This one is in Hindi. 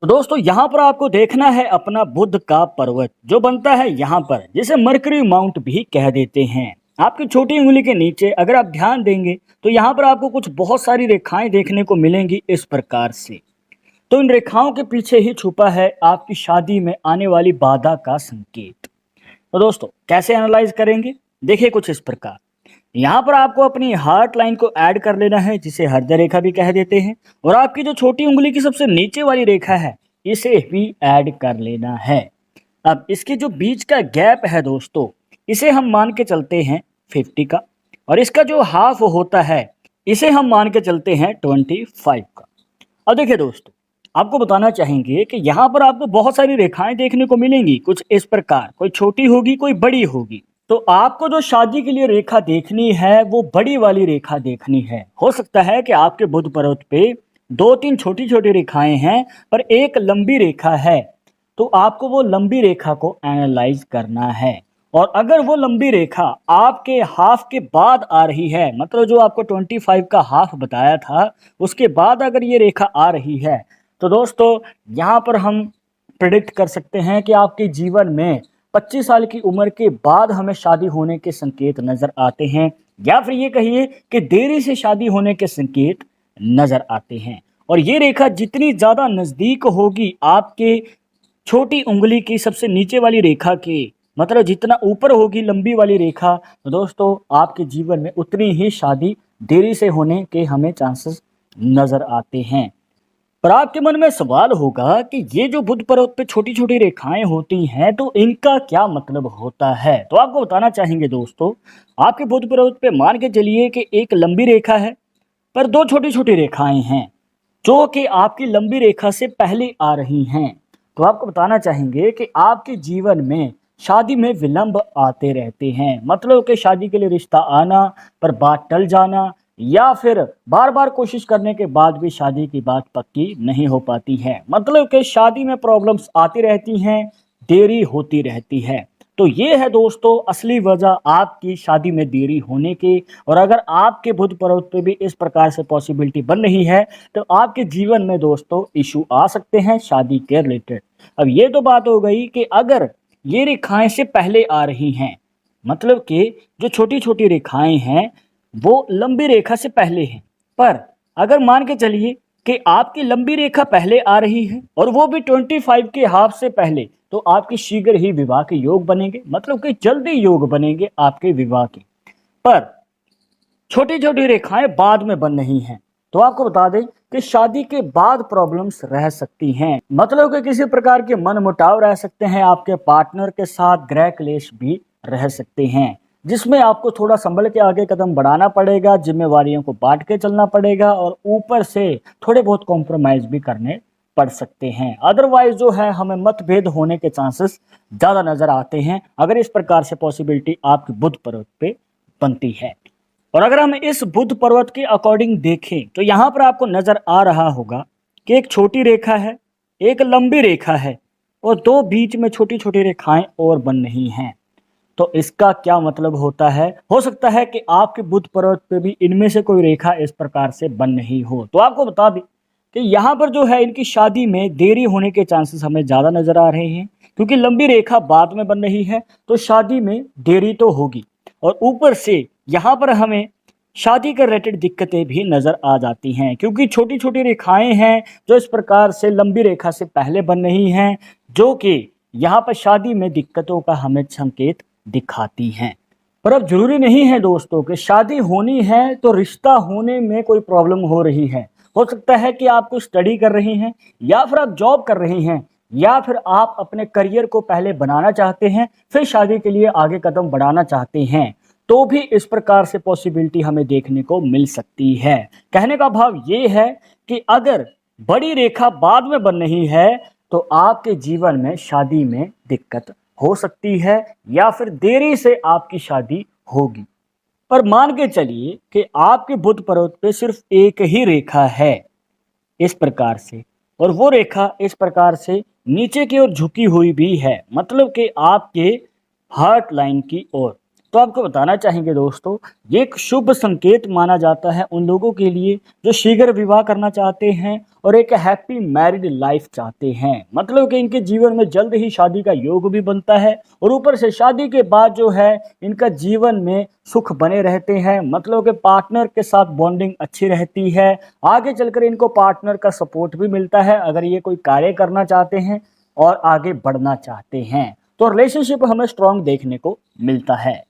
तो दोस्तों यहाँ पर आपको देखना है अपना बुध का पर्वत जो बनता है यहाँ पर, जिसे मरकरी माउंट भी कह देते हैं। आपकी छोटी उंगली के नीचे अगर आप ध्यान देंगे तो यहाँ पर आपको कुछ बहुत सारी रेखाएं देखने को मिलेंगी इस प्रकार से। तो इन रेखाओं के पीछे ही छुपा है आपकी शादी में आने वाली बाधा का संकेत। तो दोस्तों कैसे एनालाइज करेंगे, देखिए कुछ इस प्रकार। यहाँ पर आपको अपनी हार्ट लाइन को ऐड कर लेना है, जिसे हृदय रेखा भी कह देते हैं, और आपकी जो छोटी उंगली की सबसे नीचे वाली रेखा है इसे भी ऐड कर लेना है। अब इसके जो बीच का गैप है दोस्तों, इसे हम मान के चलते हैं 50 का, और इसका जो हाफ होता है इसे हम मान के चलते हैं 25 का। अब देखिए दोस्तों, आपको बताना चाहेंगे कि यहाँ पर आपको बहुत सारी रेखाएं देखने को मिलेंगी कुछ इस प्रकार, कोई छोटी होगी कोई बड़ी होगी। तो आपको जो शादी के लिए रेखा देखनी है वो बड़ी वाली रेखा देखनी है। हो सकता है कि आपके बुध पर्वत पे दो तीन छोटी छोटी रेखाएं हैं पर एक लंबी रेखा है, तो आपको वो लंबी रेखा को एनालाइज करना है। और अगर वो लंबी रेखा आपके हाफ के बाद आ रही है, मतलब जो आपको 25 का हाफ बताया था उसके बाद अगर ये रेखा आ रही है, तो दोस्तों यहाँ पर हम प्रिडिक्ट कर सकते हैं कि आपके जीवन में 25 साल की उम्र के बाद हमें शादी होने के संकेत नजर आते हैं, या फिर ये कहिए कि देरी से शादी होने के संकेत नजर आते हैं। और ये रेखा जितनी ज़्यादा नज़दीक होगी आपके छोटी उंगली की सबसे नीचे वाली रेखा के, मतलब जितना ऊपर होगी लंबी वाली रेखा, तो दोस्तों आपके जीवन में उतनी ही शादी देरी से होने के हमें चांसेस नज़र आते हैं। पर आपके मन में सवाल होगा कि ये जो बुध पर्वत पे छोटी छोटी रेखाएं होती हैं तो इनका क्या मतलब होता है। तो आपको बताना चाहेंगे दोस्तों, आपके बुध पर्वत पे मान के चलिए कि एक लंबी रेखा है पर दो छोटी छोटी रेखाएं हैं जो कि आपकी लंबी रेखा से पहले आ रही हैं। तो आपको बताना चाहेंगे कि आपके जीवन में शादी में विलंब आते रहते हैं, मतलब कि शादी के लिए रिश्ता आना पर बात टल जाना, या फिर बार बार कोशिश करने के बाद भी शादी की बात पक्की नहीं हो पाती है, मतलब कि शादी में प्रॉब्लम्स आती रहती हैं, देरी होती रहती है। तो ये है दोस्तों असली वजह आपकी शादी में देरी होने की। और अगर आपके बुध पर्वत पे भी इस प्रकार से पॉसिबिलिटी बन रही है तो आपके जीवन में दोस्तों इशू आ सकते हैं शादी के रिलेटेड। अब ये तो बात हो गई कि अगर ये रेखाएं से पहले आ रही हैं, मतलब कि जो छोटी छोटी रेखाएं हैं वो लंबी रेखा से पहले हैं। पर अगर मान के चलिए कि आपकी लंबी रेखा पहले आ रही है और वो भी 25 के हाफ से पहले, तो आपके शीघ्र ही विवाह के योग बनेंगे, मतलब कि जल्दी योग बनेंगे आपके विवाह के। पर छोटी छोटी रेखाएं बाद में बन रही हैं, तो आपको बता दें कि शादी के बाद प्रॉब्लम्स रह सकती हैं, मतलब कि किसी प्रकार के मनमुटाव रह सकते हैं, आपके पार्टनर के साथ गृह क्लेश भी रह सकते हैं, जिसमें आपको थोड़ा संभल के आगे कदम बढ़ाना पड़ेगा, जिम्मेवारियों को बांट के चलना पड़ेगा और ऊपर से थोड़े बहुत कॉम्प्रोमाइज भी करने पड़ सकते हैं। अदरवाइज जो है हमें मतभेद होने के चांसेस ज़्यादा नज़र आते हैं अगर इस प्रकार से पॉसिबिलिटी आपके बुध पर्वत पे बनती है। और अगर हम इस बुध पर्वत के अकॉर्डिंग देखें तो यहाँ पर आपको नजर आ रहा होगा कि एक छोटी रेखा है, एक लंबी रेखा है, और दो बीच में छोटी छोटी रेखाएं और बन रही हैं। तो इसका क्या मतलब होता है, हो सकता है कि आपके बुध पर्वत पे भी इनमें से कोई रेखा इस प्रकार से बन रही हो। तो आपको बता दें कि यहाँ पर जो है इनकी शादी में देरी होने के चांसेस हमें ज़्यादा नजर आ रहे हैं, क्योंकि लंबी रेखा बाद में बन रही है तो शादी में देरी तो होगी, और ऊपर से यहाँ पर हमें शादी के रिलेटेड दिक्कतें भी नजर आ जाती हैं, क्योंकि छोटी छोटी रेखाएं हैं जो इस प्रकार से लंबी रेखा से पहले बन रही हैं, जो कि यहाँ पर शादी में दिक्कतों का हमें संकेत दिखाती हैं। पर अब जरूरी नहीं है दोस्तों कि शादी होनी है तो रिश्ता होने में कोई प्रॉब्लम हो रही है। हो सकता है कि आप कोई स्टडी कर रही हैं, या फिर आप जॉब कर रही हैं, या फिर आप अपने करियर को पहले बनाना चाहते हैं फिर शादी के लिए आगे कदम बढ़ाना चाहते हैं, तो भी इस प्रकार से पॉसिबिलिटी हमें देखने को मिल सकती है। कहने का भाव ये है कि अगर बड़ी रेखा बाद में बन रही है तो आपके जीवन में शादी में दिक्कत हो सकती है, या फिर देरी से आपकी शादी होगी। पर मान के चलिए कि आपके बुध पर्वत पे सिर्फ एक ही रेखा है इस प्रकार से, और वो रेखा इस प्रकार से नीचे की ओर झुकी हुई भी है, मतलब कि आपके हार्ट लाइन की ओर। तो आपको बताना चाहेंगे दोस्तों, ये एक शुभ संकेत माना जाता है उन लोगों के लिए जो शीघ्र विवाह करना चाहते हैं और एक हैप्पी मैरिड लाइफ चाहते हैं। मतलब कि इनके जीवन में जल्द ही शादी का योग भी बनता है और ऊपर से शादी के बाद जो है इनका जीवन में सुख बने रहते हैं। मतलब कि पार्टनर के साथ बॉन्डिंग अच्छी रहती है। आगे चलकर इनको पार्टनर का सपोर्ट भी मिलता है अगर ये कोई कार्य करना चाहते हैं और आगे बढ़ना चाहते हैं, तो रिलेशनशिप हमें स्ट्रांग देखने को मिलता है।